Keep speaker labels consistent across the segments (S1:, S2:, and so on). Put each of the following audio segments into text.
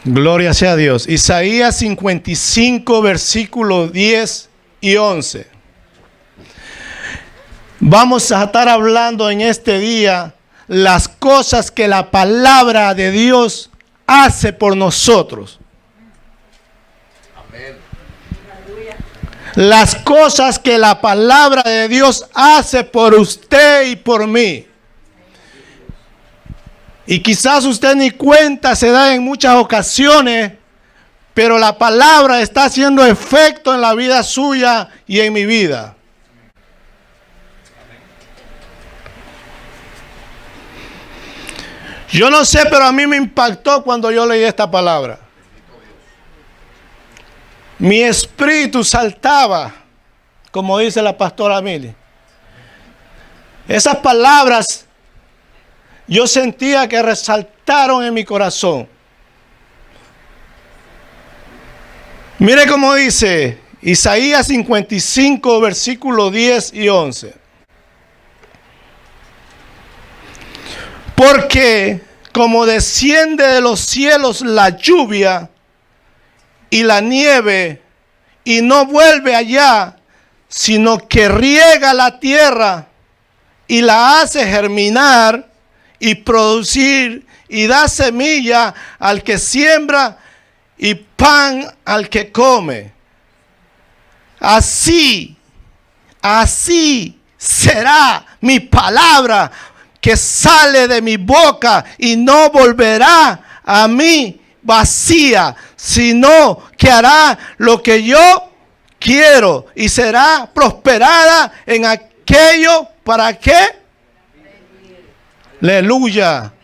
S1: Gloria sea a Dios. Isaías 55, versículos 10 y 11. Vamos a estar hablando en este día las cosas que la palabra de Dios hace por nosotros.
S2: Amén.
S1: Las cosas que la palabra de Dios hace por usted y por mí. Y quizás usted ni cuenta se da en muchas ocasiones, pero la palabra está haciendo efecto en la vida suya y en mi vida. Yo no sé, pero a mí me impactó cuando yo leí esta palabra. Mi espíritu saltaba, como dice la pastora Mili. Esas palabras yo sentía que resaltaron en mi corazón. Mire cómo dice Isaías 55, versículos 10 y 11. Porque como desciende de los cielos la lluvia y la nieve, y no vuelve allá, sino que riega la tierra y la hace germinar y producir, y da semilla al que siembra y pan al que come. Así será mi palabra que sale de mi boca, y no volverá a mí vacía, sino que hará lo que yo quiero y será prosperada en aquello para qué. Aleluya.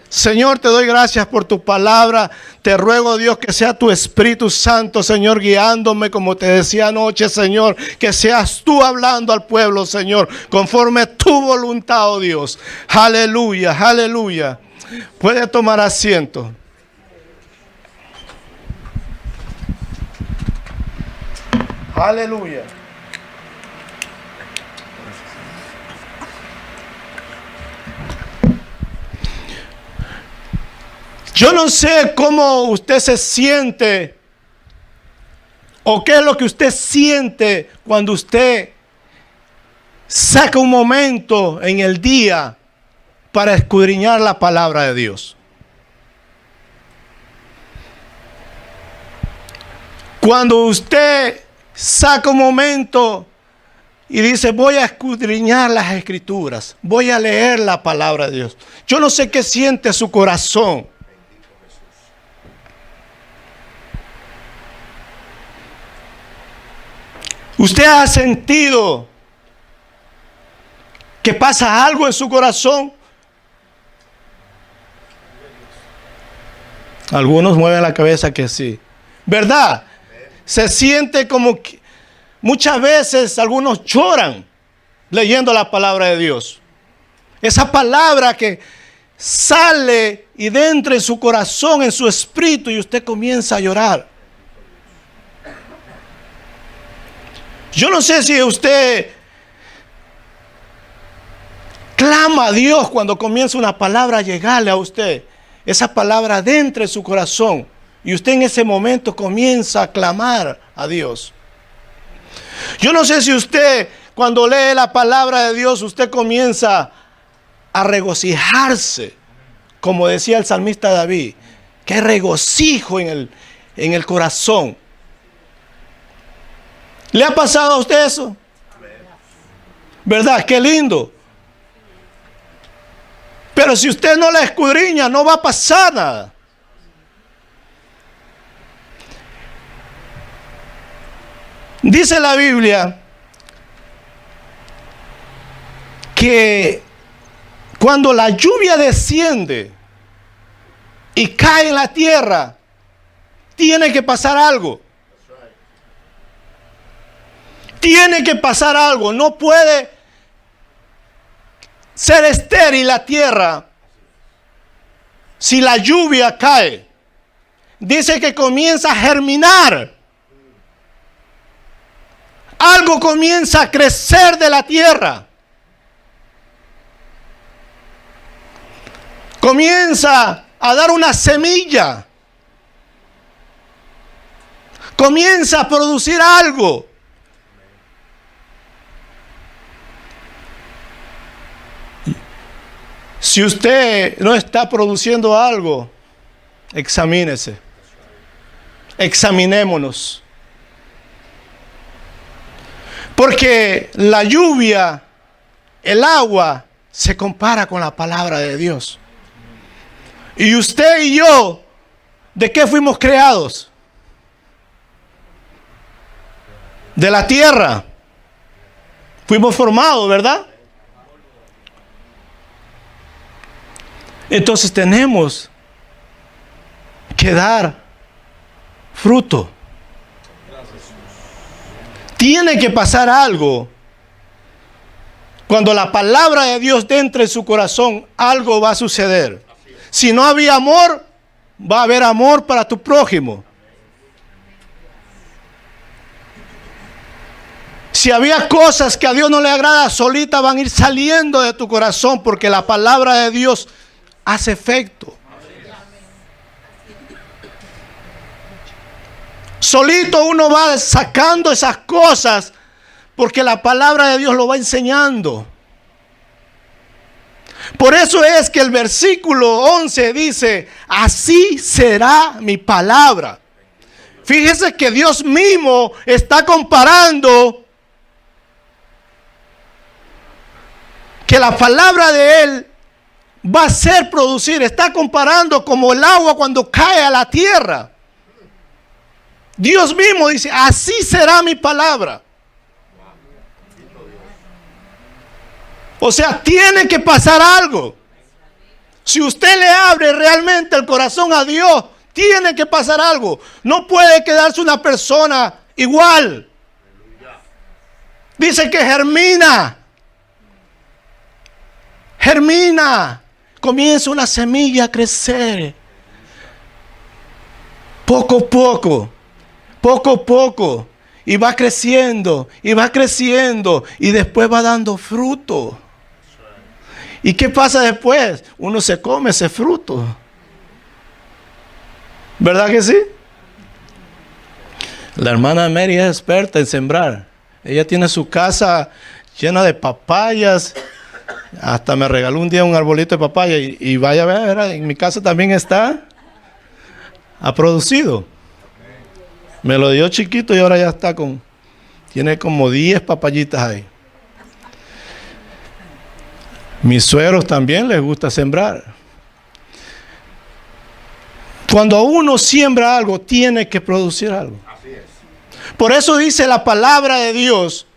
S1: Señor, te doy gracias por tu palabra. Te ruego, Dios, que sea tu Espíritu Santo, Señor, guiándome, como te decía anoche, Señor. Que seas tú hablando al pueblo, Señor, conforme tu voluntad, oh Dios. Aleluya, aleluya. Puede tomar asiento. Aleluya. Yo no sé cómo usted se siente o qué es lo que usted siente cuando usted saca un momento en el día para escudriñar la palabra de Dios. Cuando usted saca un momento y dice, voy a escudriñar las escrituras, voy a leer la palabra de Dios. Yo no sé qué siente su corazón. ¿Usted ha sentido que pasa algo en su corazón? Algunos mueven la cabeza que sí. ¿Verdad? Se siente como que muchas veces algunos lloran leyendo la palabra de Dios. Esa palabra que sale y entra en su corazón, en su espíritu, y usted comienza a llorar. Yo no sé si usted clama a Dios cuando comienza una palabra a llegarle a usted. Esa palabra adentra en su corazón y usted en ese momento comienza a clamar a Dios. Yo no sé si usted cuando lee la palabra de Dios, usted comienza a regocijarse. Como decía el salmista David, qué regocijo en el corazón. ¿Le ha pasado a usted eso? ¿Verdad? Qué lindo. Pero si usted no la escudriña, no va a pasar nada. Dice la Biblia que cuando la lluvia desciende y cae en la tierra, tiene que pasar algo. Tiene que pasar algo. No puede ser estéril la tierra si la lluvia cae. Dice que comienza a germinar. Algo comienza a crecer de la tierra. Comienza a dar una semilla. Comienza a producir algo. Si usted no está produciendo algo, examínese. Examinémonos. Porque la lluvia, el agua, se compara con la palabra de Dios. Y usted y yo, ¿de qué fuimos creados? De la tierra. Fuimos formados, ¿verdad? Entonces tenemos que dar fruto. Tiene que pasar algo. Cuando la palabra de Dios entre en su corazón, algo va a suceder. Si no había amor, va a haber amor para tu prójimo. Si había cosas que a Dios no le agrada, solitas van a ir saliendo de tu corazón, porque la palabra de Dios hace efecto. Solito uno va sacando esas cosas porque la palabra de Dios lo va enseñando. Por eso es que el versículo 11 dice, así será mi palabra. Fíjese que Dios mismo está comparando que la palabra de Él va a ser producir. Está comparando como el agua cuando cae a la tierra. Dios mismo dice, así será mi palabra. O sea, tiene que pasar algo. Si usted le abre realmente el corazón a Dios, tiene que pasar algo. No puede quedarse una persona igual. Dice que germina. Germina. Comienza una semilla a crecer. Poco a poco. Poco a poco. Y va creciendo. Y va creciendo. Y después va dando fruto. ¿Y qué pasa después? Uno se come ese fruto. ¿Verdad que sí? La hermana Mary es experta en sembrar. Ella tiene su casa llena de papayas. Hasta me regaló un día un arbolito de papaya. Y vaya a ver, en mi casa también está. Ha producido. Me lo dio chiquito y ahora ya está con... Tiene como 10 papayitas ahí. Mis suegros también les gusta sembrar. Cuando uno siembra algo, tiene que producir algo. Así es. Por eso dice la palabra de Dios.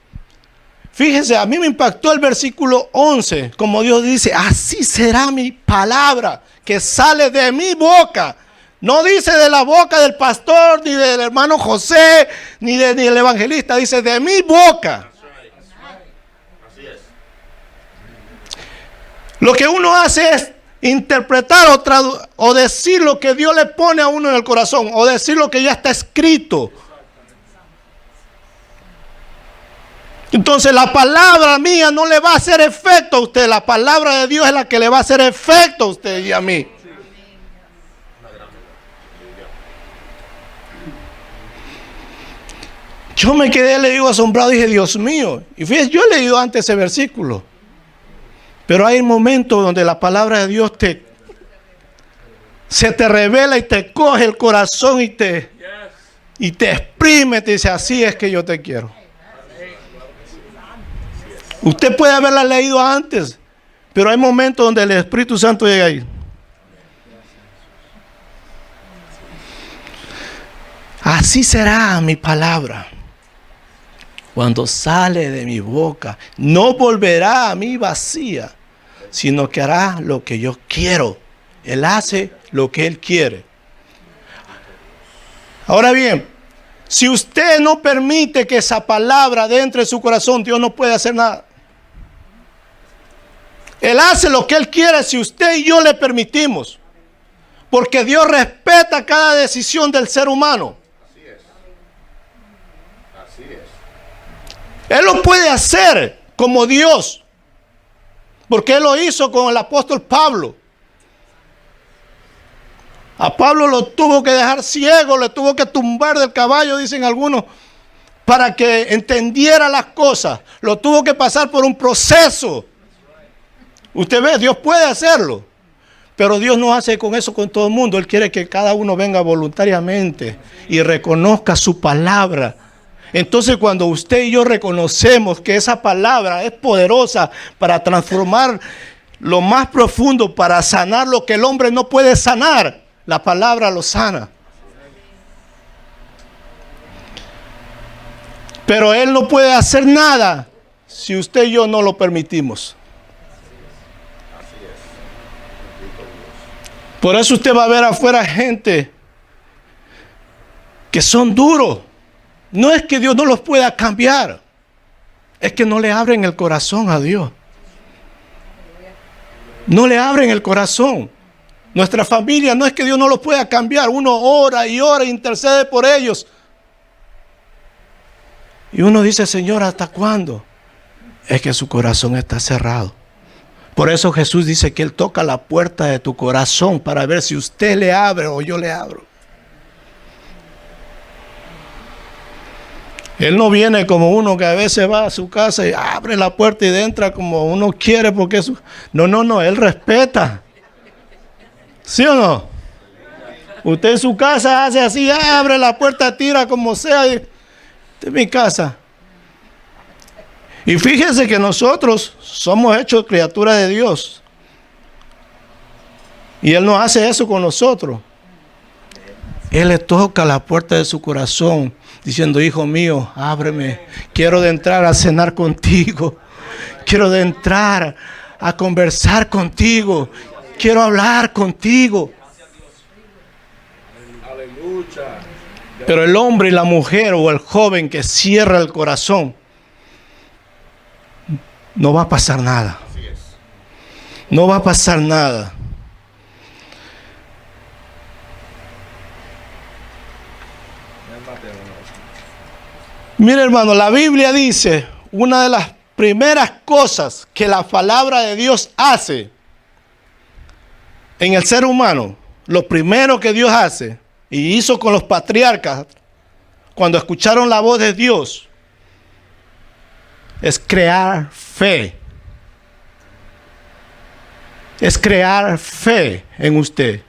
S1: Fíjese, a mí me impactó el versículo 11, como Dios dice, así será mi palabra que sale de mi boca. No dice de la boca del pastor, ni del hermano José, ni del evangelista, dice de mi boca. Lo que uno hace es interpretar o decir lo que Dios le pone a uno en el corazón, o decir lo que ya está escrito. Entonces la palabra mía no le va a hacer efecto a usted. La palabra de Dios es la que le va a hacer efecto a usted y a mí. Yo me quedé, le digo, asombrado, dije, Dios mío. Y fíjese, yo he leído antes ese versículo. Pero hay momentos donde la palabra de Dios se te revela y te coge el corazón y te exprime, te dice, así es que yo te quiero. Usted puede haberla leído antes, pero hay momentos donde el Espíritu Santo llega ahí. Así será mi palabra cuando sale de mi boca. No volverá a mí vacía, sino que hará lo que yo quiero. Él hace lo que Él quiere. Ahora bien, si usted no permite que esa palabra entre en su corazón, Dios no puede hacer nada. Él hace lo que Él quiere si usted y yo le permitimos. Porque Dios respeta cada decisión del ser humano.
S2: Así es. Así es.
S1: Él lo puede hacer como Dios. Porque Él lo hizo con el apóstol Pablo. A Pablo lo tuvo que dejar ciego, le tuvo que tumbar del caballo, dicen algunos, para que entendiera las cosas. Lo tuvo que pasar por un proceso. Usted ve, Dios puede hacerlo, pero Dios no hace con eso con todo el mundo. Él quiere que cada uno venga voluntariamente y reconozca su palabra. Entonces, cuando usted y yo reconocemos que esa palabra es poderosa para transformar lo más profundo, para sanar lo que el hombre no puede sanar, la palabra lo sana. Pero Él no puede hacer nada si usted y yo no lo permitimos. Por eso usted va a ver afuera gente que son duros. No es que Dios no los pueda cambiar, es que no le abren el corazón a Dios. No le abren el corazón. Nuestra familia no es que Dios no los pueda cambiar. Uno ora y ora e intercede por ellos. Y uno dice, Señor, ¿hasta cuándo? Es que su corazón está cerrado. Por eso Jesús dice que Él toca la puerta de tu corazón para ver si usted le abre o yo le abro. Él no viene como uno que a veces va a su casa y abre la puerta y entra como uno quiere porque es... No, Él respeta. ¿Sí o no? Usted en su casa hace así, abre la puerta, tira como sea. Esta es mi casa. Y fíjense que nosotros somos hechos criaturas de Dios. Y Él no hace eso con nosotros. Él le toca la puerta de su corazón diciendo, hijo mío, ábreme. Quiero de entrar a cenar contigo. Quiero de entrar a conversar contigo. Quiero hablar contigo.
S2: Aleluya.
S1: Pero el hombre y la mujer o el joven que cierra el corazón, no va a pasar nada. No va a pasar nada. Mire, hermano, la Biblia dice, una de las primeras cosas que la palabra de Dios hace en el ser humano, lo primero que Dios hace, y hizo con los patriarcas, cuando escucharon la voz de Dios, es crear fe. Es crear fe en usted.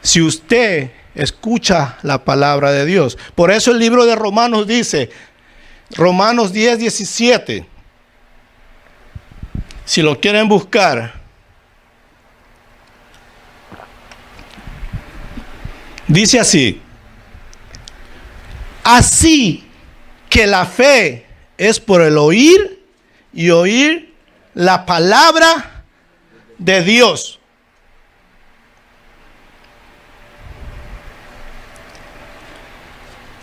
S1: Si usted escucha la palabra de Dios. Por eso el libro de Romanos dice, Romanos 10:17. Si lo quieren buscar. Dice así. Así que la fe es por el oír y oír la palabra de Dios.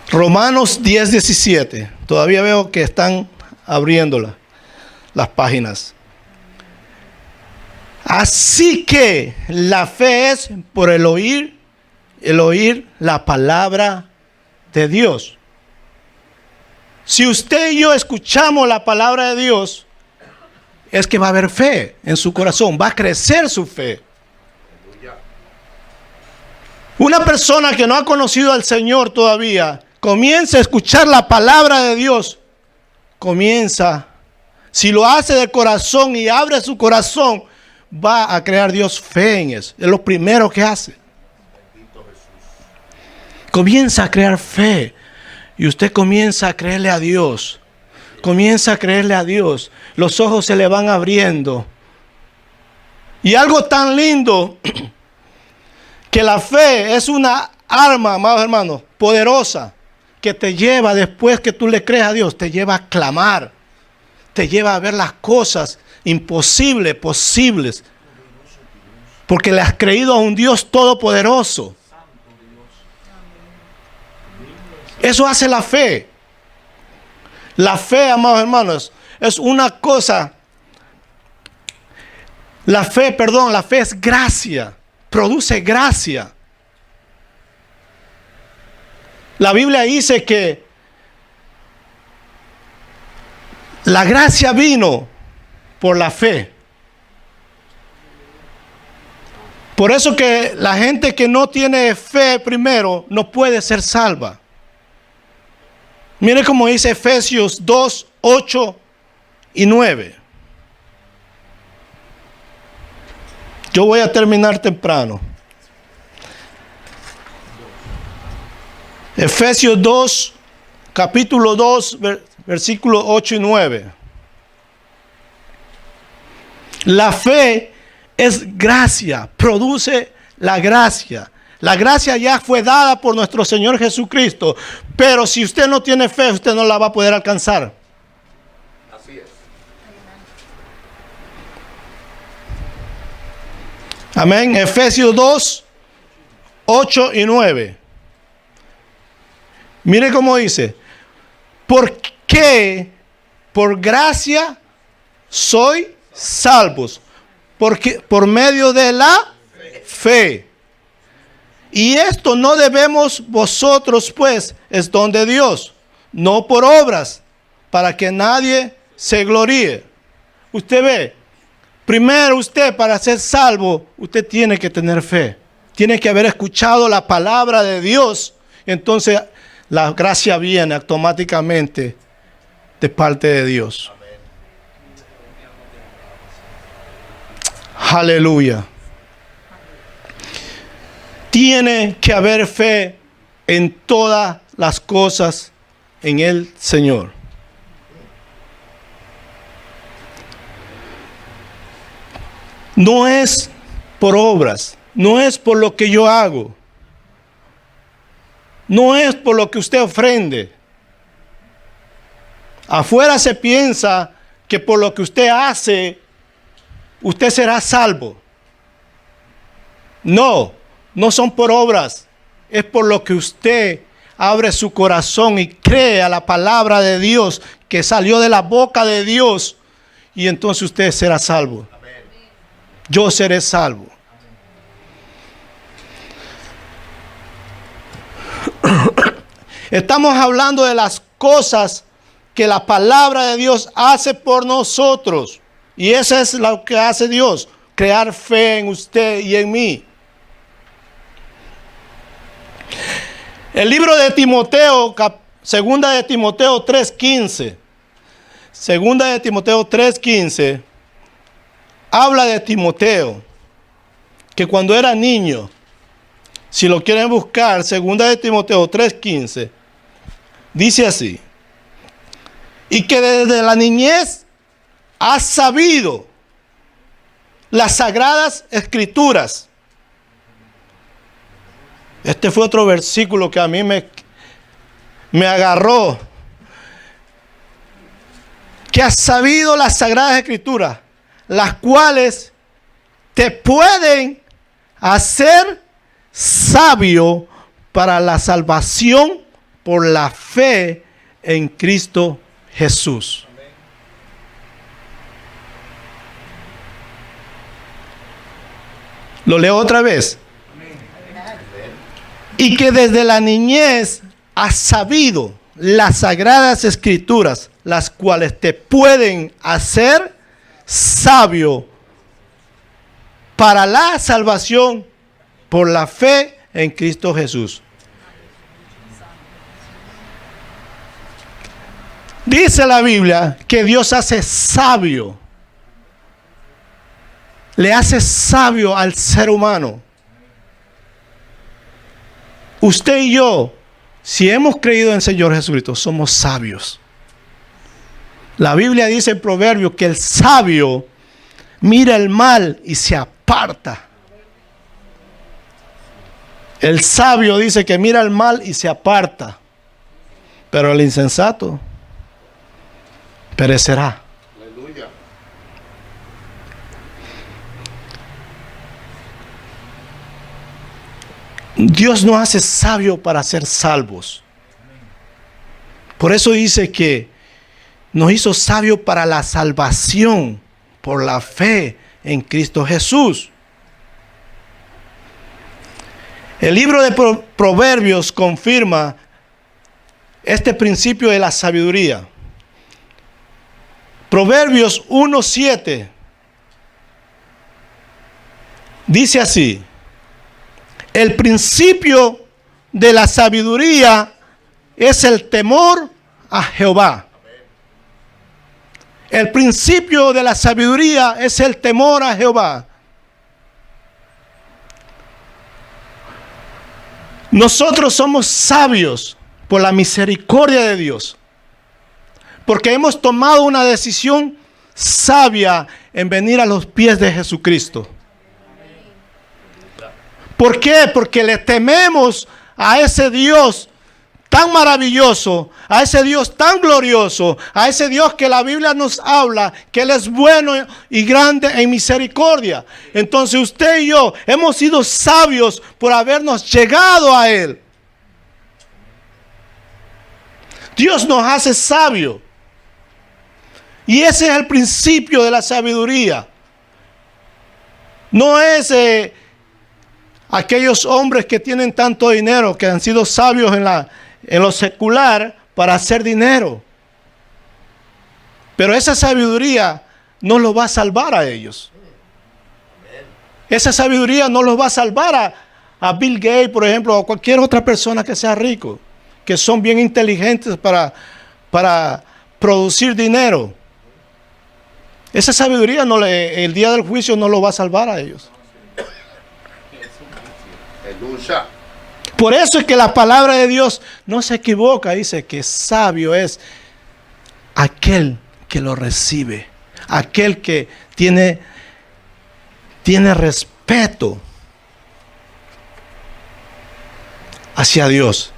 S1: Romanos 10:17. Todavía veo que están abriéndola las páginas. Así que la fe es por el oír la palabra de Dios. Si usted y yo escuchamos la palabra de Dios, es que va a haber fe en su corazón, va a crecer su fe. Una persona que no ha conocido al Señor todavía, comienza a escuchar la palabra de Dios, si lo hace de corazón y abre su corazón, va a crear Dios fe en eso. Es lo primero que hace. Comienza a crear fe. Y usted comienza a creerle a Dios. Comienza a creerle a Dios. Los ojos se le van abriendo. Y algo tan lindo, que la fe es una arma, amados hermanos, poderosa, que te lleva, después que tú le crees a Dios, te lleva a clamar. Te lleva a ver las cosas imposibles, posibles. Porque le has creído a un Dios todopoderoso. Eso hace la fe. La fe, amados hermanos, es una cosa. La fe es gracia. Produce gracia. La Biblia dice que la gracia vino por la fe. Por eso que la gente que no tiene fe primero no puede ser salva. Mire cómo dice Efesios 2, 8 y 9. Yo voy a terminar temprano. Efesios 2, capítulo 2, versículos 8 y 9. La fe es gracia, produce la gracia. La gracia ya fue dada por nuestro Señor Jesucristo, pero si usted no tiene fe, usted no la va a poder alcanzar.
S2: Así es.
S1: Amén. Efesios 2, 8 y 9. Mire cómo dice. Porque por gracia soy salvos. Porque por medio de la fe. Y esto no debemos vosotros, pues, es don de Dios, no por obras, para que nadie se gloríe. Usted ve, primero usted para ser salvo, usted tiene que tener fe. Tiene que haber escuchado la palabra de Dios. Entonces la gracia viene automáticamente de parte de Dios. Aleluya. Tiene que haber fe en todas las cosas en el Señor. No es por obras, no es por lo que yo hago, no es por lo que usted ofrende. Afuera se piensa que por lo que usted hace, usted será salvo. No. No son por obras, es por lo que usted abre su corazón y cree a la palabra de Dios que salió de la boca de Dios, y entonces usted será salvo. Amén. Yo seré salvo. Estamos hablando de las cosas que la palabra de Dios hace por nosotros, y eso es lo que hace Dios, crear fe en usted y en mí. El libro de Timoteo, segunda de Timoteo 3:15. Segunda de Timoteo 3:15 habla de Timoteo, que cuando era niño, si lo quieren buscar, segunda de Timoteo 3:15, dice así: y que desde la niñez has sabido las sagradas escrituras. Este fue otro versículo que a mí me agarró. Que has sabido las sagradas escrituras, las cuales te pueden hacer sabio para la salvación por la fe en Cristo Jesús. Lo leo otra vez. Y que desde la niñez has sabido las sagradas escrituras, las cuales te pueden hacer sabio para la salvación por la fe en Cristo Jesús. Dice la Biblia que Dios hace sabio, le hace sabio al ser humano. Usted y yo, si hemos creído en el Señor Jesucristo, somos sabios. La Biblia dice en Proverbios que el sabio mira el mal y se aparta. El sabio dice que mira el mal y se aparta. Pero el insensato perecerá.
S2: Aleluya.
S1: Dios nos hace sabio para ser salvos. Por eso dice que nos hizo sabio para la salvación por la fe en Cristo Jesús. El libro de Proverbios confirma este principio de la sabiduría. Proverbios 1:7 dice así: El principio de la sabiduría es el temor a Jehová. El principio de la sabiduría es el temor a Jehová. Nosotros somos sabios por la misericordia de Dios, porque hemos tomado una decisión sabia en venir a los pies de Jesucristo. ¿Por qué? Porque le tememos a ese Dios tan maravilloso, a ese Dios tan glorioso, a ese Dios que la Biblia nos habla, que Él es bueno y grande en misericordia. Entonces usted y yo hemos sido sabios por habernos llegado a Él. Dios nos hace sabios. Y ese es el principio de la sabiduría. No es aquellos hombres que tienen tanto dinero, que han sido sabios en lo secular para hacer dinero. Pero esa sabiduría no los va a salvar a ellos. Esa sabiduría no los va a salvar a Bill Gates, por ejemplo, o cualquier otra persona que sea rico, que son bien inteligentes para producir dinero. Esa sabiduría el día del juicio no lo va a salvar a ellos.
S2: Aleluya.
S1: Por eso es que la palabra de Dios no se equivoca. Dice que sabio es aquel que lo recibe. Aquel que tiene respeto hacia Dios.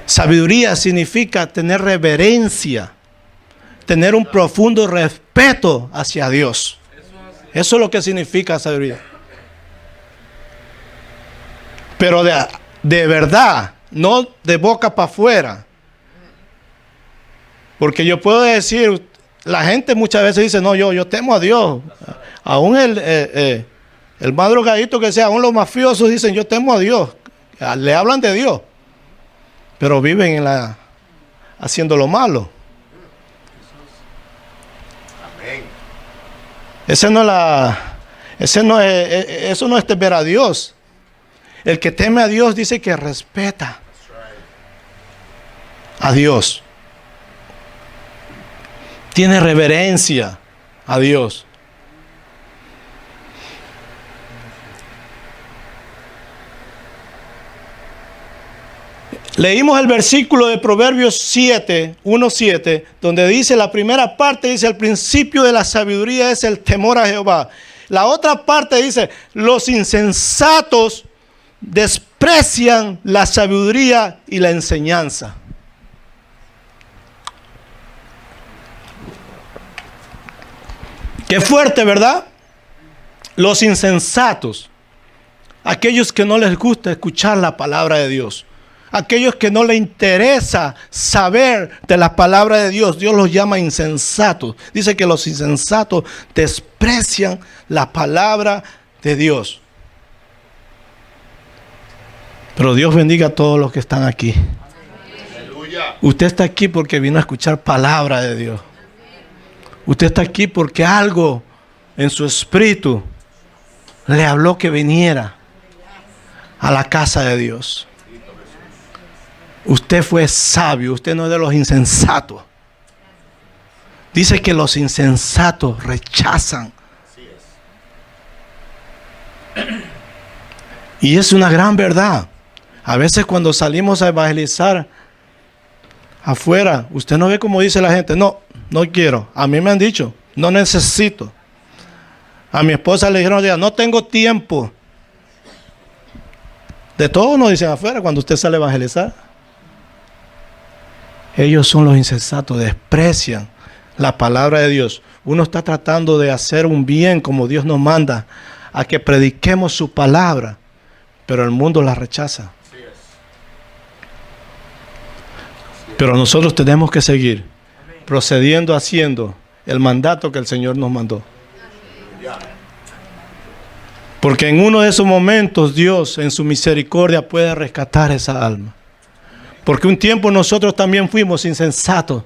S1: Sabiduría significa tener reverencia, tener un profundo respeto hacia Dios. Eso es lo que significa sabiduría. Pero de verdad, no de boca para afuera. Porque yo puedo decir, la gente muchas veces dice, no, yo temo a Dios. Aún el más drogadito que sea, aún los mafiosos dicen, yo temo a Dios. Le hablan de Dios. Pero viven haciendo lo malo.
S2: Amén.
S1: Eso no es temer a Dios. El que teme a Dios dice que respeta a Dios. Tiene reverencia a Dios. Leímos el versículo de Proverbios 1:7, donde dice, la primera parte dice, el principio de la sabiduría es el temor a Jehová. La otra parte dice, los insensatos desprecian la sabiduría y la enseñanza. Qué fuerte, ¿verdad? Los insensatos, aquellos que no les gusta escuchar la palabra de Dios, aquellos que no les interesa saber de la palabra de Dios, Dios los llama insensatos. Dice que los insensatos desprecian la palabra de Dios. Pero Dios bendiga a todos los que están aquí.
S2: Aleluya.
S1: Usted está aquí porque vino a escuchar palabra de Dios. Usted está aquí porque algo en su espíritu le habló que viniera a la casa de Dios. Usted fue sabio, usted no es de los insensatos. Dice que los insensatos rechazan. Y es una gran verdad. A veces cuando salimos a evangelizar afuera, usted no ve como dice la gente, no quiero. A mí me han dicho, no necesito. A mi esposa le dijeron, no tengo tiempo. De todo nos dicen afuera cuando usted sale a evangelizar. Ellos son los insensatos, desprecian la palabra de Dios. Uno está tratando de hacer un bien como Dios nos manda, a que prediquemos su palabra, pero el mundo la rechaza. Pero nosotros tenemos que seguir procediendo, haciendo el mandato que el Señor nos mandó. Porque en uno de esos momentos Dios en su misericordia puede rescatar esa alma. Porque un tiempo nosotros también fuimos insensatos.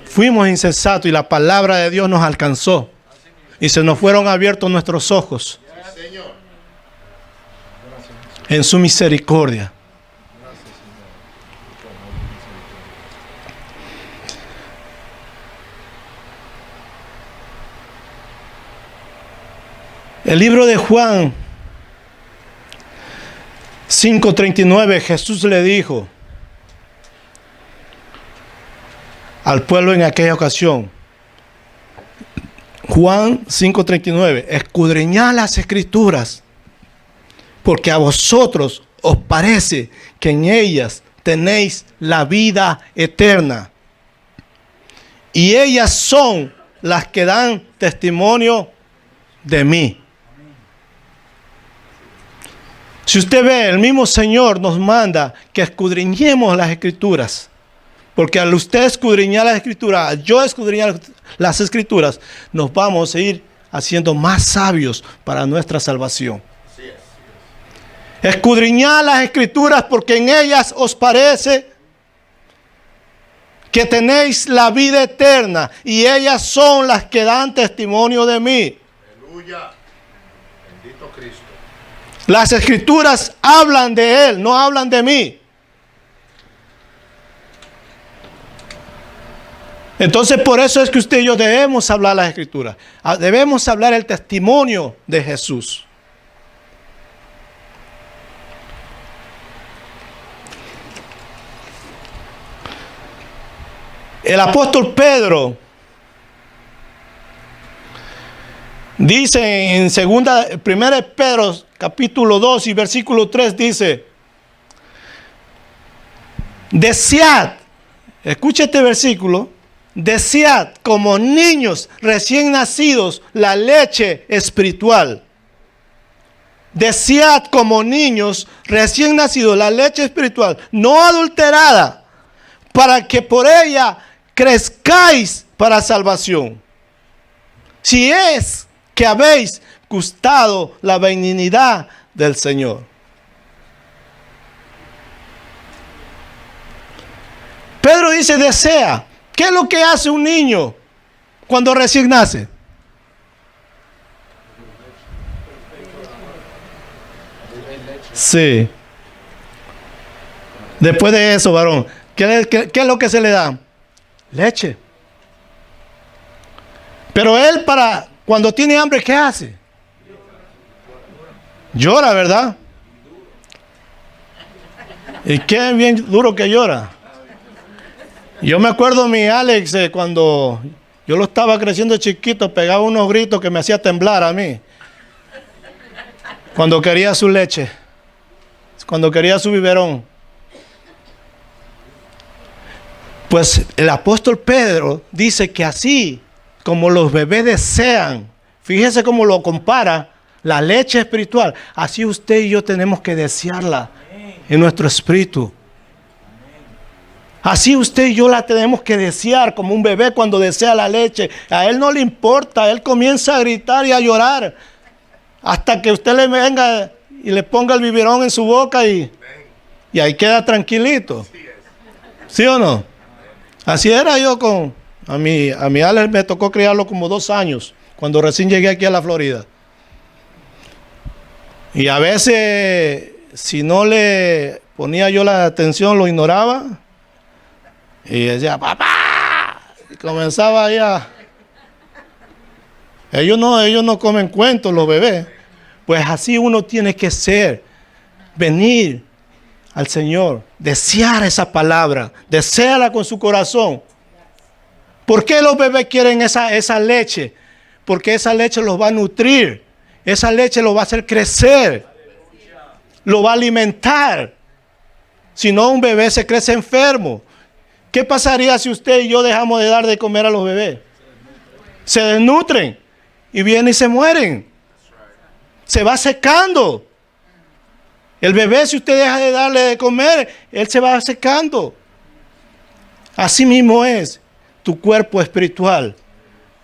S1: Fuimos insensatos y la palabra de Dios nos alcanzó. Y se nos fueron abiertos nuestros ojos. en su misericordia. El libro de Juan 5:39, Jesús le dijo al pueblo en aquella ocasión, Juan 5:39, escudriñad las escrituras, porque a vosotros os parece que en ellas tenéis la vida eterna, y ellas son las que dan testimonio de mí. Si usted ve, el mismo Señor nos manda que escudriñemos las escrituras. Porque al usted escudriñar las escrituras, al yo escudriñar las escrituras, nos vamos a ir haciendo más sabios para nuestra salvación. Escudriñad las escrituras porque en ellas os parece que tenéis la vida eterna y ellas son las que dan testimonio de mí.
S2: Aleluya. Bendito Cristo.
S1: Las escrituras hablan de Él, no hablan de mí. Entonces por eso es que usted y yo debemos hablar las escrituras. Debemos hablar el testimonio de Jesús. El apóstol Pedro dice en 1 Pedro capítulo 2 y versículo 3 dice: desead, escucha este versículo, desead como niños recién nacidos la leche espiritual. Desead como niños recién nacidos la leche espiritual, no adulterada, para que por ella crezcáis para salvación. Si es que habéis gustado la benignidad del Señor. Pedro dice desea. ¿Qué es lo que hace un niño cuando recién nace? Sí. Después de eso, varón, ¿qué es lo que se le da? Leche. Pero él cuando tiene hambre, ¿qué hace? Llora, ¿verdad? Y qué bien duro que llora. Yo me acuerdo mi Alex, cuando yo lo estaba creciendo chiquito, pegaba unos gritos que me hacía temblar a mí. Cuando quería su leche, cuando quería su biberón. Pues el apóstol Pedro dice que así como los bebés desean, fíjese cómo lo compara, la leche espiritual, así usted y yo tenemos que desearla en nuestro espíritu. Así usted y yo la tenemos que desear como un bebé cuando desea la leche. A él no le importa, él comienza a gritar y a llorar hasta que usted le venga y le ponga el biberón en su boca y ahí queda tranquilito. ¿Sí o no? Así era yo a mi Alex me tocó criarlo como 2 años cuando recién llegué aquí a la Florida. Y a veces si no le ponía yo la atención lo ignoraba. Y decía, papá, y comenzaba ahí ellos no comen cuentos, los bebés. Pues así uno tiene que ser, venir al Señor, desear esa palabra, desearla con su corazón. ¿Por qué los bebés quieren esa leche? Porque esa leche los va a nutrir, esa leche los va a hacer crecer, lo va a alimentar. Si no, un bebé se crece enfermo. ¿Qué pasaría si usted y yo dejamos de dar de comer a los bebés? Se desnutren y vienen y se mueren. Se va secando. El bebé, si usted deja de darle de comer, él se va secando. Así mismo es tu cuerpo espiritual.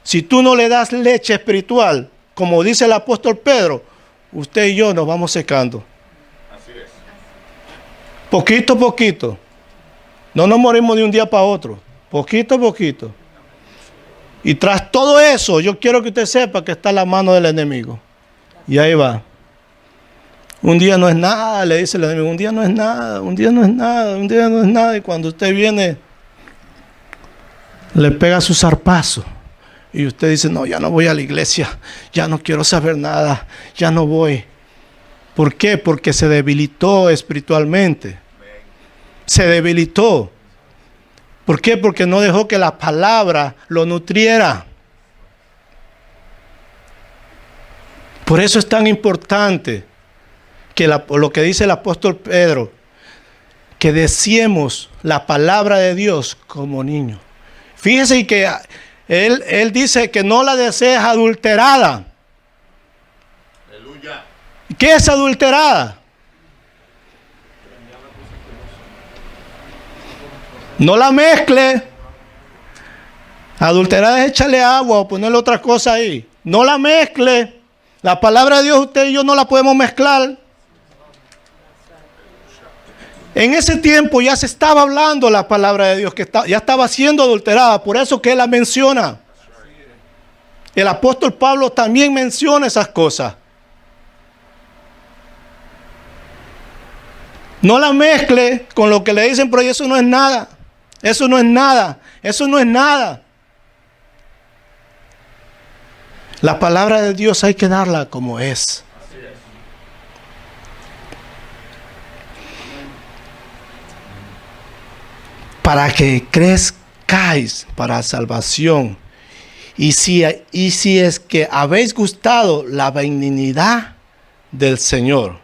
S1: Si tú no le das leche espiritual, como dice el apóstol Pedro, usted y yo nos vamos secando.
S2: Así es.
S1: Poquito a poquito. No nos morimos de un día para otro, poquito a poquito. Y tras todo eso, yo quiero que usted sepa que está en la mano del enemigo. Y ahí va. Un día no es nada, le dice el enemigo, un día no es nada, un día no es nada, un día no es nada. Y cuando usted viene, le pega su zarpazo. Y usted dice, no, ya no voy a la iglesia, ya no quiero saber nada, ya no voy. ¿Por qué? Porque se debilitó espiritualmente. Se debilitó. ¿Por qué? Porque no dejó que la palabra lo nutriera. Por eso es tan importante que lo que dice el apóstol Pedro, que deseemos la palabra de Dios como niños. Fíjese que él dice que no la desees adulterada.
S2: Aleluya.
S1: ¿Qué es adulterada? No la mezcle. Adulterada es echarle agua o ponerle otra cosa ahí. No la mezcle. La palabra de Dios, usted y yo no la podemos mezclar. En ese tiempo ya se estaba hablando la palabra de Dios, que ya estaba siendo adulterada. Por eso que él la menciona. El apóstol Pablo también menciona esas cosas. No la mezcle con lo que le dicen, pero eso no es nada. Eso no es nada. Eso no es nada. La palabra de Dios hay que darla como es. Para que crezcáis para salvación. Y si es que habéis gustado la benignidad del Señor.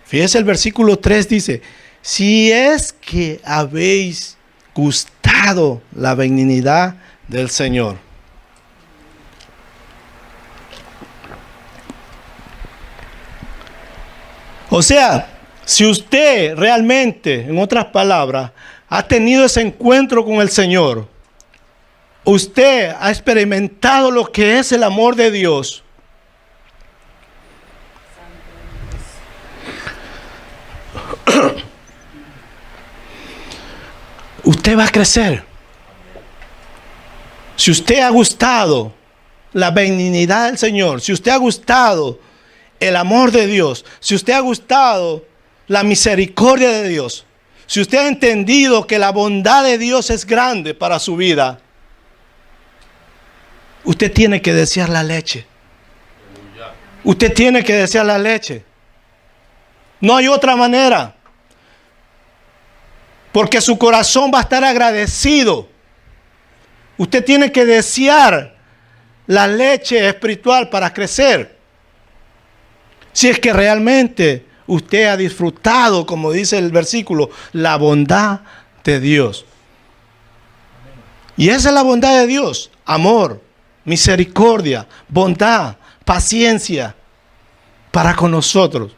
S1: Fíjese el versículo 3 dice, si es que habéis gustado la benignidad del Señor. O sea, si usted realmente, en otras palabras, ha tenido ese encuentro con el Señor, usted ha experimentado lo que es el amor de Dios. Usted va a crecer. Si usted ha gustado la benignidad del Señor, si usted ha gustado el amor de Dios, si usted ha gustado la misericordia de Dios, si usted ha entendido que la bondad de Dios es grande para su vida, usted tiene que desear la leche. Usted tiene que desear la leche. No hay otra manera. Porque su corazón va a estar agradecido. Usted tiene que desear la leche espiritual para crecer. Si es que realmente usted ha disfrutado, como dice el versículo, la bondad de Dios. Y esa es la bondad de Dios. Amor, misericordia, bondad, paciencia para con nosotros.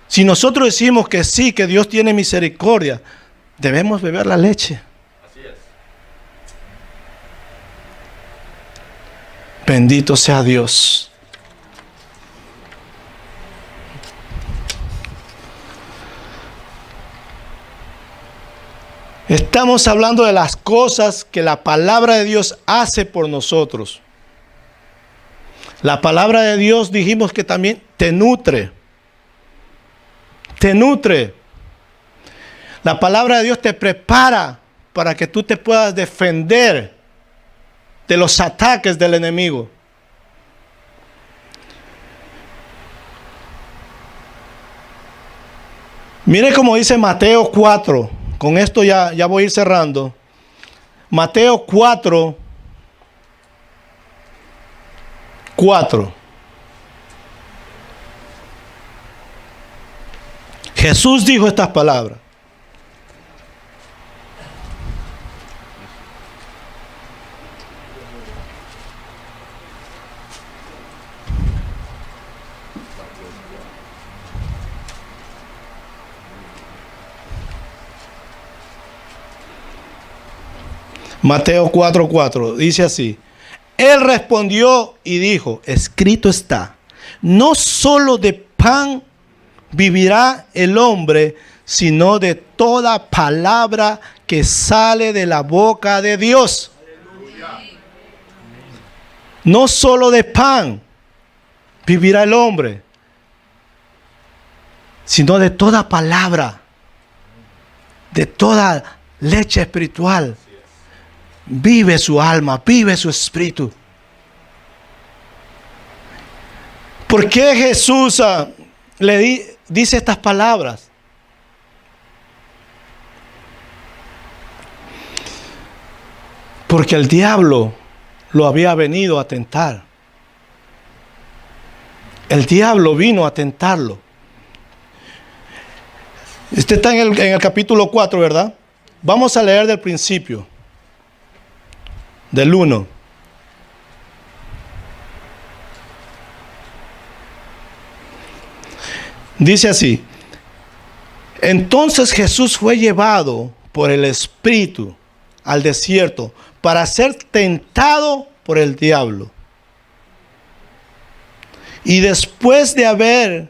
S1: Si nosotros decimos que sí, que Dios tiene misericordia, debemos beber la leche.
S2: Así es.
S1: Bendito sea Dios. Estamos hablando de las cosas que la palabra de Dios hace por nosotros. La palabra de Dios dijimos que también te nutre. Te nutre. La palabra de Dios te prepara para que tú te puedas defender de los ataques del enemigo. Mire cómo dice Mateo 4. Con esto ya voy a ir cerrando. Mateo 4. Jesús dijo estas palabras. Mateo 4:4 dice así. Él respondió y dijo, escrito está, no solo de pan vivirá el hombre, sino de toda palabra que sale de la boca de Dios. Aleluya. No solo de pan vivirá el hombre, sino de toda palabra, de toda leche espiritual. Vive su alma, vive su espíritu. ¿Por qué Jesús dice estas palabras? Porque el diablo lo había venido a tentar. El diablo vino a tentarlo. Este está en el capítulo 4, ¿verdad? Vamos a leer del principio, del 1. Dice así: entonces Jesús fue llevado por el Espíritu al desierto para ser tentado por el diablo. Y después de haber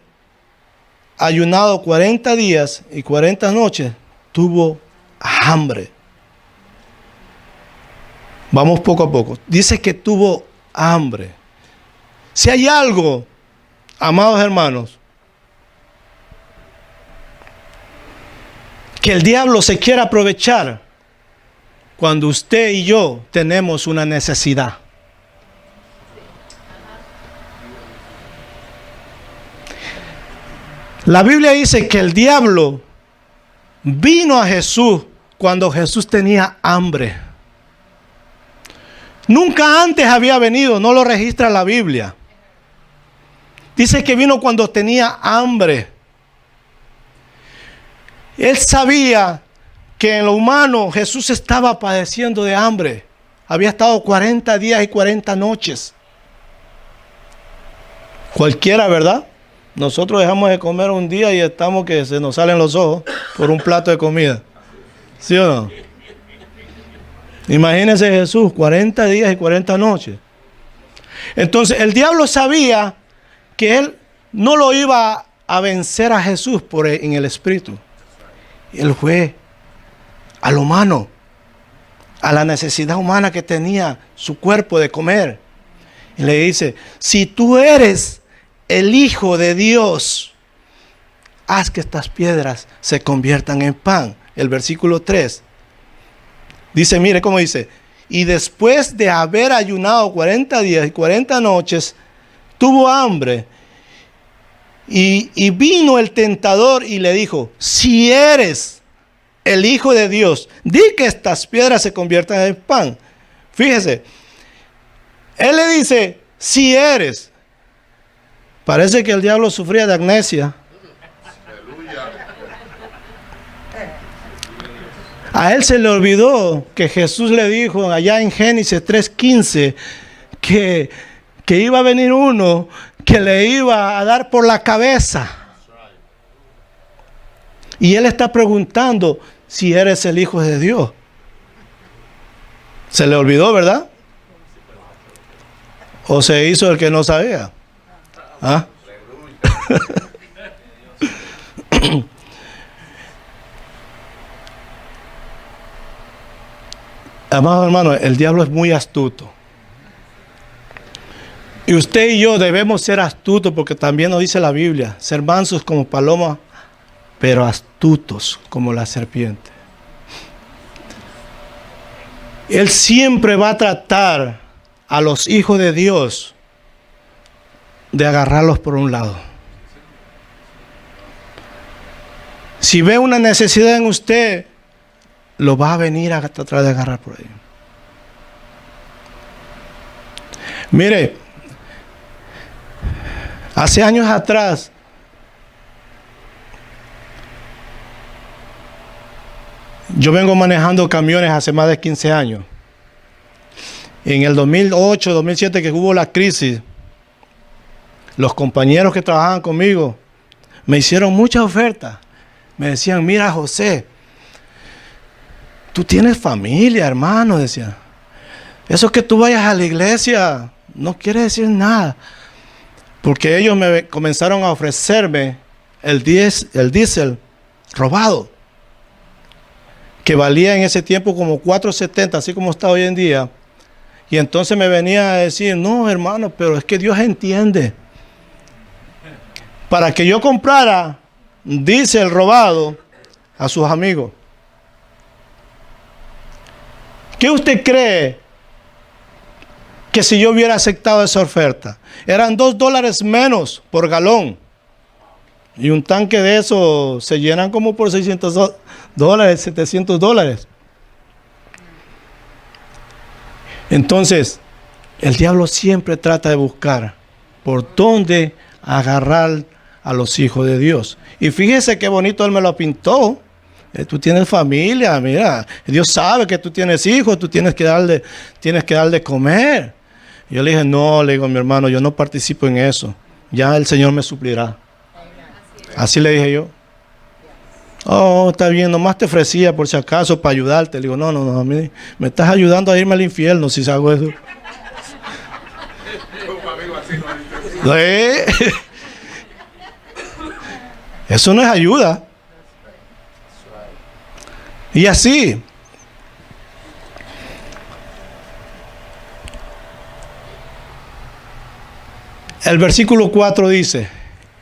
S1: ayunado 40 días y 40 noches, tuvo hambre. Vamos poco a poco. Dice que tuvo hambre. Si hay algo, amados hermanos, que el diablo se quiere aprovechar cuando usted y yo tenemos una necesidad. La Biblia dice que el diablo vino a Jesús cuando Jesús tenía hambre. Nunca antes había venido, no lo registra la Biblia. Dice que vino cuando tenía hambre. Él sabía que en lo humano Jesús estaba padeciendo de hambre. Había estado 40 días y 40 noches. Cualquiera, ¿verdad? Nosotros dejamos de comer un día y estamos que se nos salen los ojos por un plato de comida. ¿Sí o no? Imagínense Jesús, 40 días y 40 noches. Entonces el diablo sabía que él no lo iba a vencer a Jesús en el espíritu. Él fue a lo humano, a la necesidad humana que tenía su cuerpo de comer. Y le dice: si tú eres el Hijo de Dios, haz que estas piedras se conviertan en pan. El versículo 3. Dice, mire cómo dice: y después de haber ayunado 40 días y 40 noches, tuvo hambre. Y vino el tentador y le dijo: si eres el Hijo de Dios, di que estas piedras se conviertan en pan. Fíjese, él le dice: si eres. Parece que el diablo sufría de amnesia. A él se le olvidó que Jesús le dijo allá en Génesis 3:15 que iba a venir uno que le iba a dar por la cabeza. Y él está preguntando si eres el Hijo de Dios. Se le olvidó, ¿verdad? ¿O se hizo el que no sabía? ¿Ah? Amados hermanos, el diablo es muy astuto. Y usted y yo debemos ser astutos, porque también nos dice la Biblia: ser mansos como palomas, pero astutos como la serpiente. Él siempre va a tratar a los hijos de Dios de agarrarlos por un lado. Si ve una necesidad en usted, lo va a venir a tratar de agarrar por ahí. Mire, hace años atrás, yo vengo manejando camiones hace más de 15 años. En el 2008, 2007 que hubo la crisis, los compañeros que trabajaban conmigo me hicieron muchas ofertas. Me decían: mira, José, tú tienes familia, hermano, decía. Eso que tú vayas a la iglesia no quiere decir nada. Porque ellos me comenzaron a ofrecerme el diésel robado, que valía en ese tiempo como $4.70, así como está hoy en día. Y entonces me venía a decir: no, hermano, pero es que Dios entiende. Para que yo comprara dice el robado a sus amigos: ¿qué usted cree que si yo hubiera aceptado esa oferta? Eran $2 menos por galón. Y un tanque de eso se llenan como por $600, $700. Entonces, el diablo siempre trata de buscar por dónde agarrar a los hijos de Dios. Y fíjese qué bonito él me lo pintó. Tú tienes familia, mira, Dios sabe que tú tienes hijos, tú tienes que darle comer. Y yo le dije, no, le digo, mi hermano, yo no participo en eso. Ya el Señor me suplirá. Así le dije yo. Oh, está bien, nomás te ofrecía por si acaso para ayudarte. Le digo, no, a mí me estás ayudando a irme al infierno si hago eso. Eso no es ayuda. Y así. El versículo 4 dice: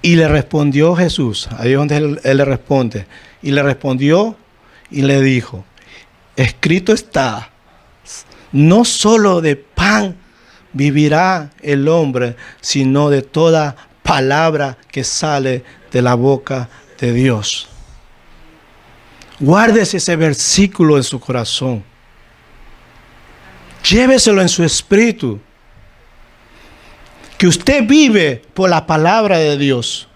S1: y le respondió Jesús, ahí es donde él le responde, y le respondió y le dijo: escrito está, no solo de pan vivirá el hombre, sino de toda palabra que sale de la boca de Dios. Guárdese ese versículo en su corazón. Lléveselo en su espíritu. Que usted vive por la palabra de Dios.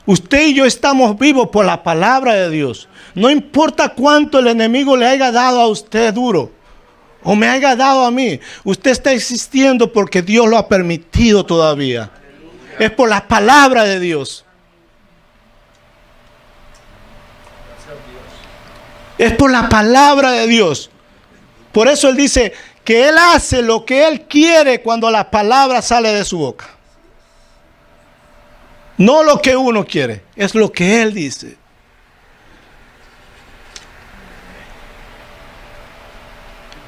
S1: Usted y yo estamos vivos por la palabra de Dios. No importa cuánto el enemigo le haya dado a usted duro, o me haya dado a mí. Usted está existiendo porque Dios lo ha permitido todavía. Es por la palabra de Dios. Es por la palabra de Dios. Por eso Él dice que Él hace lo que Él quiere cuando la palabra sale de su boca. No lo que uno quiere, es lo que Él dice.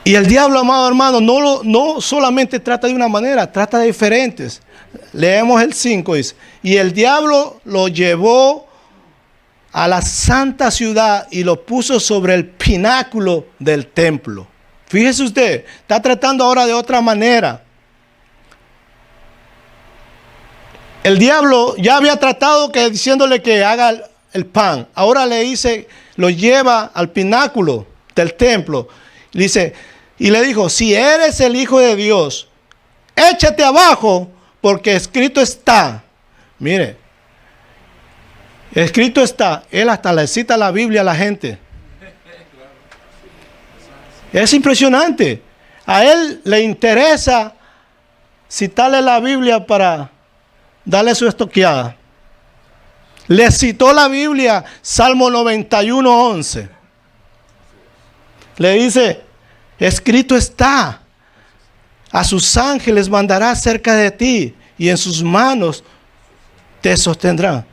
S1: Y el diablo, amado hermano, no solamente trata de una manera, trata de diferentes. Leemos el 5, dice: y el diablo lo llevó a la santa ciudad y lo puso sobre el pináculo del templo. Fíjese usted, está tratando ahora de otra manera. El diablo ya había tratado diciéndole que haga el pan. Ahora le dice, lo lleva al pináculo del templo. Y le dijo: si eres el Hijo de Dios, échate abajo, porque escrito está. Mire, escrito está. Él hasta le cita la Biblia a la gente. Es impresionante. A él le interesa citarle la Biblia para darle su estoqueada. Le citó la Biblia, Salmo 91:11. Le dice: escrito está, a sus ángeles mandará cerca de ti, y en sus manos te sostendrán.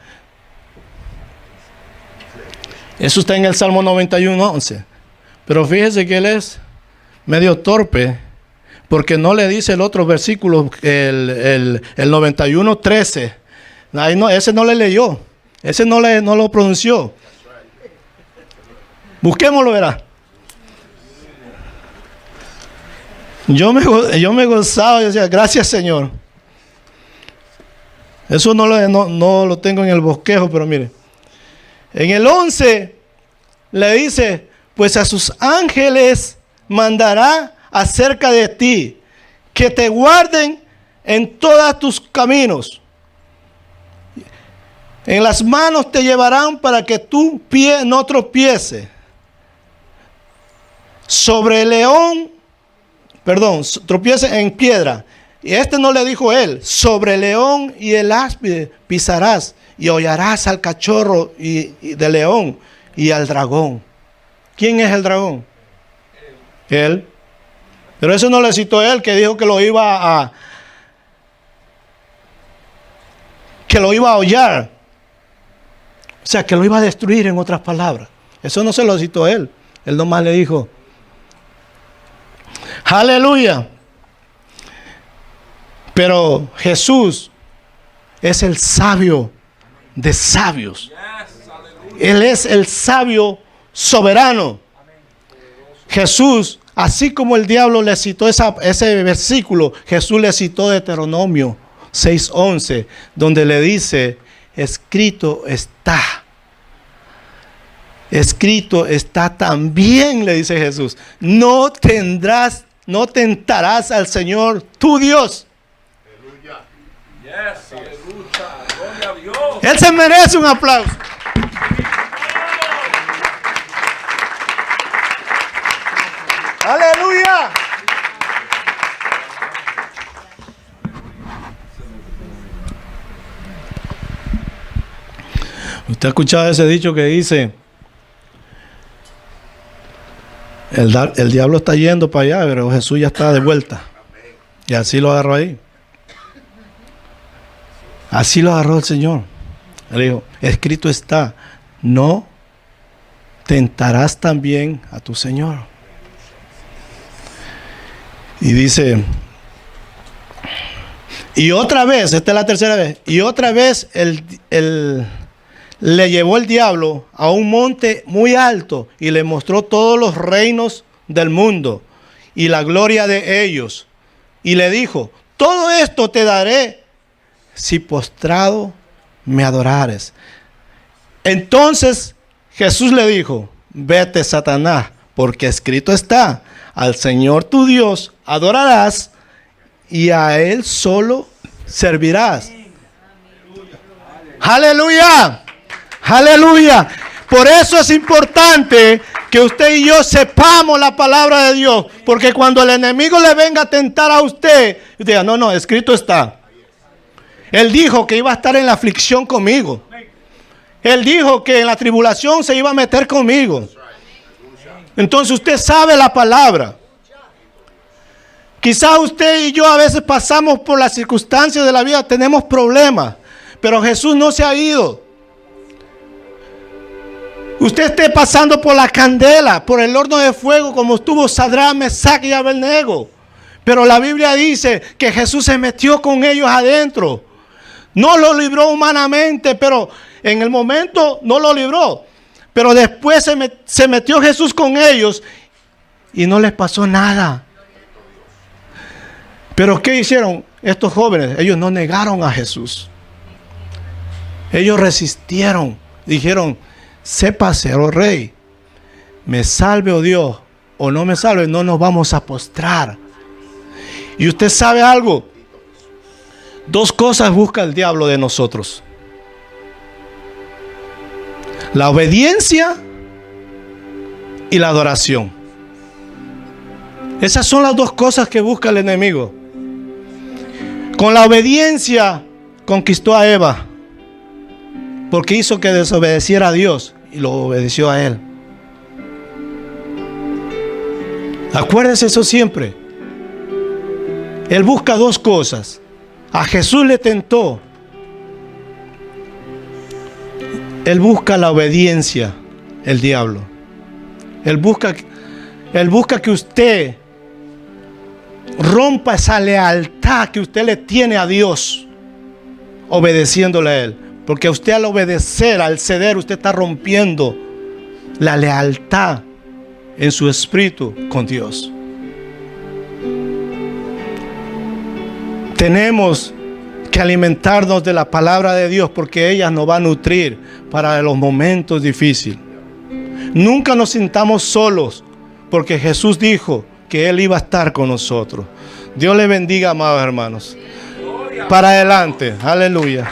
S1: Eso está en el Salmo 91:11. Pero fíjese que él es medio torpe, porque no le dice el otro versículo, el 91:13. Ahí no, ese no le leyó, ese no lo pronunció. Busquémoslo, verá. Yo me gozaba y decía: gracias, Señor. Eso no lo tengo en el bosquejo, pero mire. En el 11 le dice: pues a sus ángeles mandará acerca de ti, que te guarden en todos tus caminos. En las manos te llevarán para que tu pie no tropiece. Sobre el león, tropiece en piedra. Y no le dijo él: sobre el león y el áspide pisarás, y hollarás al cachorro y del león y al dragón. ¿Quién es el dragón? Él. Pero eso no le citó él, que dijo que lo iba a hollar. O sea, que lo iba a destruir, en otras palabras. Eso no se lo citó él. Él nomás le dijo: aleluya. Pero Jesús es el sabio de sabios. Él es el sabio soberano. Jesús, así como el diablo le citó ese versículo, Jesús le citó Deuteronomio 6:11, donde le dice, escrito está. Escrito está también, le dice Jesús, no tentarás al Señor tu Dios.
S2: Aleluya.
S3: Yes, aleluya. Gloria a Dios.
S1: Él se merece un aplauso. Aleluya. ¿Usted ha escuchado ese dicho que dice, el diablo está yendo para allá, pero Jesús ya está de vuelta? Y así lo agarró ahí. Así lo agarró el Señor. Él dijo, escrito está, no tentarás también a tu Señor. Y dice, y otra vez, esta es la tercera vez, y otra vez le llevó el diablo a un monte muy alto y le mostró todos los reinos del mundo y la gloria de ellos. Y le dijo, todo esto te daré si postrado me adorares. Entonces Jesús le dijo, vete, Satanás, porque escrito está, al Señor tu Dios adorarás y a Él solo servirás. Aleluya. Aleluya. Por eso es importante que usted y yo sepamos la palabra de Dios. Porque cuando el enemigo le venga a tentar a usted, diga, no, escrito está. Él dijo que iba a estar en la aflicción conmigo. Él dijo que en la tribulación se iba a meter conmigo. Entonces usted sabe la palabra. Quizás usted y yo a veces pasamos por las circunstancias de la vida, tenemos problemas, pero Jesús no se ha ido. Usted esté pasando por la candela, por el horno de fuego, como estuvo Sadrach, Mesach y Abednego. Pero la Biblia dice que Jesús se metió con ellos adentro. No lo libró humanamente, pero en el momento no lo libró. Pero después se metió Jesús con ellos y no les pasó nada. Pero ¿qué hicieron estos jóvenes? Ellos no negaron a Jesús. Ellos resistieron. Dijeron, sépase, oh rey, me salve, oh Dios, o no me salve, no nos vamos a postrar. Y usted sabe algo. Dos cosas busca el diablo de nosotros: la obediencia y la adoración. Esas son las dos cosas que busca el enemigo. Con la obediencia conquistó a Eva, porque hizo que desobedeciera a Dios y lo obedeció a él. Acuérdese eso siempre. Él busca dos cosas. A Jesús le tentó. Él busca la obediencia, el diablo. Él busca que usted rompa esa lealtad que usted le tiene a Dios, obedeciéndole a Él. Porque usted, al obedecer, al ceder, usted está rompiendo la lealtad en su espíritu con Dios. Tenemos que alimentarnos de la palabra de Dios, porque ella nos va a nutrir para los momentos difíciles. Nunca nos sintamos solos, porque Jesús dijo que Él iba a estar con nosotros. Dios le bendiga, amados hermanos. Para adelante. Aleluya.